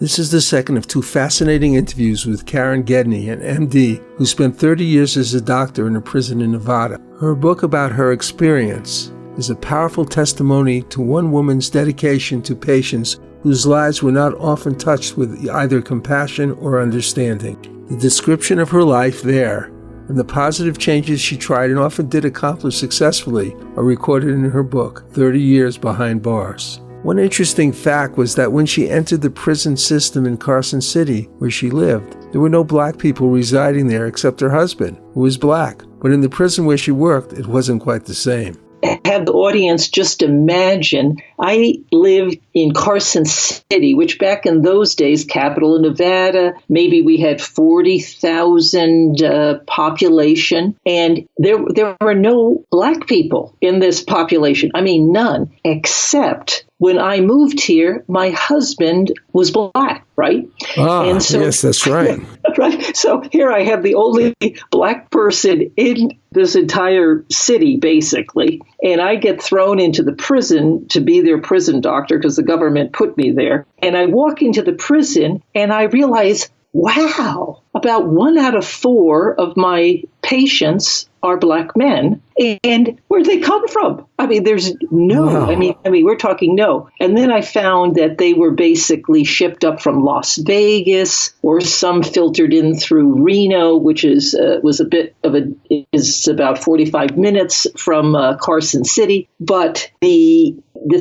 This is the second of two fascinating interviews with Karen Gedney, an MD who spent 30 years as a doctor in a prison in Nevada. Her book about her experience is a powerful testimony to one woman's dedication to patients whose lives were not often touched with either compassion or understanding. The description of her life there and the positive changes she tried and often did accomplish successfully are recorded in her book, 30 Years Behind Bars. One interesting fact was that when she entered the prison system in Carson City, where she lived, there were no black people residing there except her husband, who was black. But in the prison where she worked, it wasn't quite the same. Have the audience just imagine, I lived in Carson City, which back in those days, capital of Nevada, maybe we had 40,000 population, and there were no black people in this population. I mean, none, except when I moved here, my husband was black, right? And so, yes, that's right. Right. So here I have the only black person in this entire city, basically. And I get thrown into the prison to be their prison doctor because the government put me there. And I walk into the prison and I realize, wow, about 1 out of 4 of my patients are black men. And where'd they come from? I mean, there's no, wow. I mean, we're talking no. And then I found that they were basically shipped up from Las Vegas, or some filtered in through Reno, which is about 45 minutes from Carson City. But the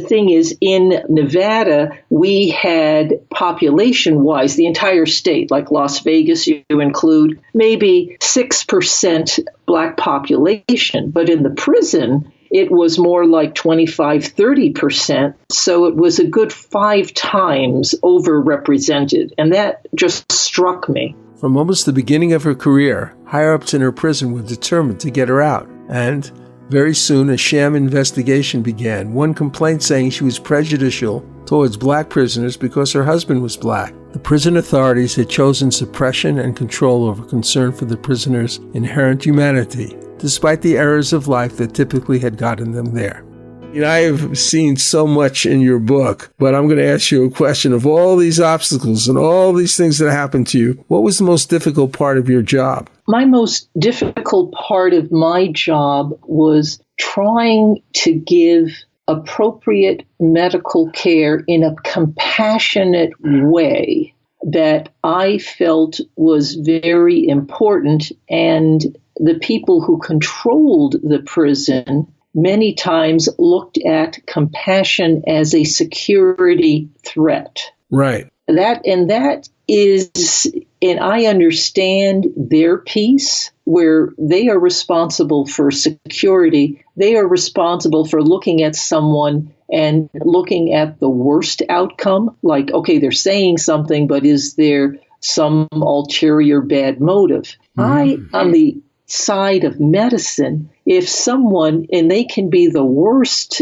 thing is, in Nevada, we had population-wise, the entire state, like Las Vegas, you include maybe 6% black population. But in the prison, it was more like 25-30%. So it was a good 5 times overrepresented. And that just struck me. From almost the beginning of her career, higher-ups in her prison were determined to get her out. And very soon, a sham investigation began. One complaint saying she was prejudicial towards black prisoners because her husband was black. The prison authorities had chosen suppression and control over concern for the prisoners' inherent humanity, despite the errors of life that typically had gotten them there. You know, I have seen so much in your book, but I'm going to ask you a question. Of all these obstacles and all these things that happened to you, what was the most difficult part of your job? My most difficult part of my job was trying to give appropriate medical care in a compassionate way that I felt was very important. And the people who controlled the prison many times looked at compassion as a security threat. Right. That is, and I understand their piece, where they are responsible for security. They are responsible for looking at someone and looking at the worst outcome. Like, okay, they're saying something, but is there some ulterior bad motive? Mm-hmm. On the side of medicine, if someone, and they can be the worst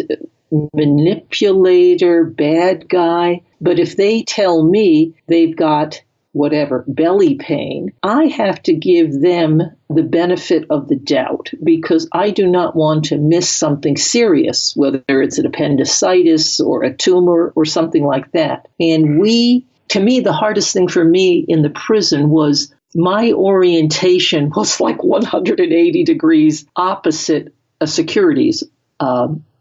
manipulator, bad guy, but if they tell me they've got whatever, belly pain, I have to give them the benefit of the doubt, because I do not want to miss something serious, whether it's an appendicitis or a tumor or something like that. And to me, the hardest thing for me in the prison was my orientation was like 180 degrees opposite a security's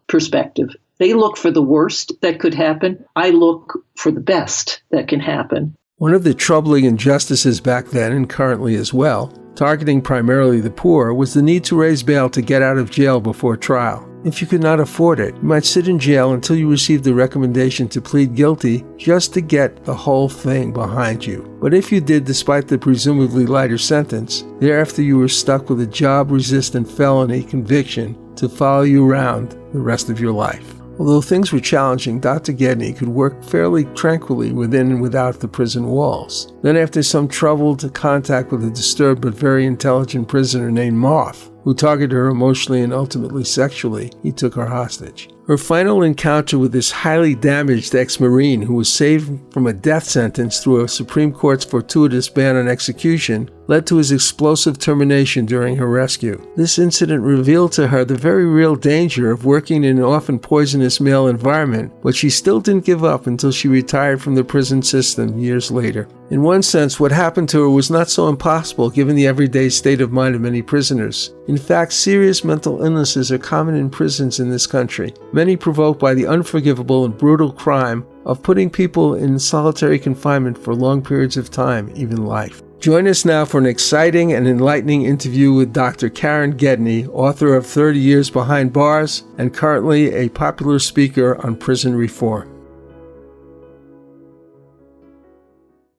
perspective. They look for the worst that could happen. I look for the best that can happen. One of the troubling injustices back then, and currently as well, targeting primarily the poor, was the need to raise bail to get out of jail before trial. If you could not afford it, you might sit in jail until you received the recommendation to plead guilty just to get the whole thing behind you. But if you did, despite the presumably lighter sentence, thereafter you were stuck with a job-resistant felony conviction to follow you around the rest of your life. Although things were challenging, Dr. Gedney could work fairly tranquilly within and without the prison walls. Then, after some troubled contact with a disturbed but very intelligent prisoner named Moth, who targeted her emotionally and ultimately sexually, he took her hostage. Her final encounter with this highly damaged ex-Marine who was saved from a death sentence through a Supreme Court's fortuitous ban on execution led to his explosive termination during her rescue. This incident revealed to her the very real danger of working in an often poisonous male environment, but she still didn't give up until she retired from the prison system years later. In one sense, what happened to her was not so impossible given the everyday state of mind of many prisoners. In fact, serious mental illnesses are common in prisons in this country, many provoked by the unforgivable and brutal crime of putting people in solitary confinement for long periods of time, even life. Join us now for an exciting and enlightening interview with Dr. Karen Gedney, author of 30 Years Behind Bars and currently a popular speaker on prison reform.